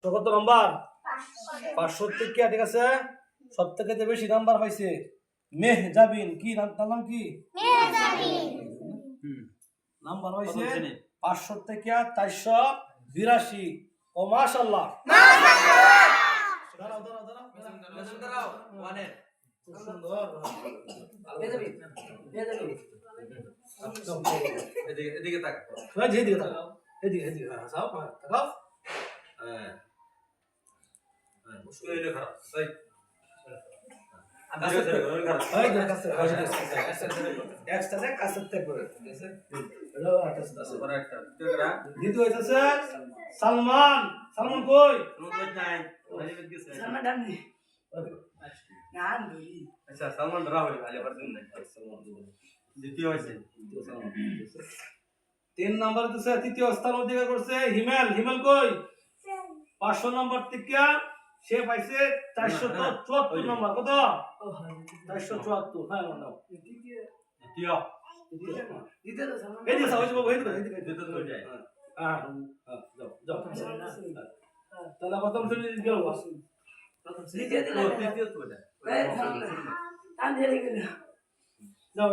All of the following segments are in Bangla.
কত নাম্বার? 500 থেকে, ঠিক আছে। সব থেকে বেশি নাম্বার পাইছে মেহজাবিন। কি নাম কি? মেহজাবিন। নাম্বার পাইছে 500 থেকে 482। ও মাশাআল্লাহ, মাশাআল্লাহ। দাঁড়াও ওয়ানে খুব সুন্দর। মেহজাবিন এদিকে তাক। ওই যেদিকে তাকাও, এদিকে হাসাও, তাকাও। মুশকিল হইলে খারাপ তাই। সালমান কই? আচ্ছা সালমান রাহুল দ্বিতীয় হয়েছে। 3 নাম্বার তৃতীয় স্থান অধিকার করছে হিমেল কই? 500 নম্বর থেকে সে পাইছে 474 নম্বর। কত? 474। হ্যাঁ নাও দ্বিতীয় এই যে সাহস বাবু এই তো যায়। হ্যাঁ যাও তাহলে প্রথম শ্রেণী গেল। দ্বিতীয় তো এটা টান দিয়ে গেল। যাও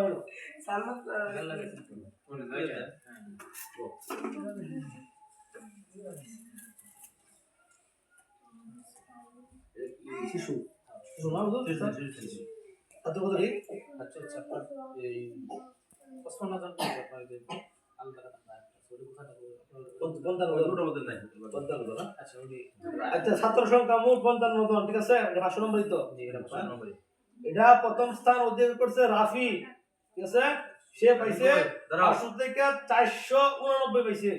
সালমান শিশু নাম তো কত ঠিক? আচ্ছা এই 55,000 টাকা আপনাদের আলাদা আচ্ছা ছাত্র সংখ্যা মোট 55 জন, ঠিক আছে। এটা 500 নম্বরই তো। এটা প্রথম স্থান অধিকার করছে রাফি, ঠিক আছে। সে পাইছে 500 থেকে 489 পাইছে।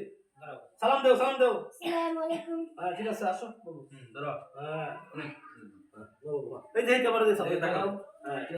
সালাম দেও আসসালামু আলাইকুম। হ্যাঁ ঠিক আছে আসো বাবু। ধরো হ্যাঁ এই যে ক্যামেরা দিয়ে সালাম। হ্যাঁ।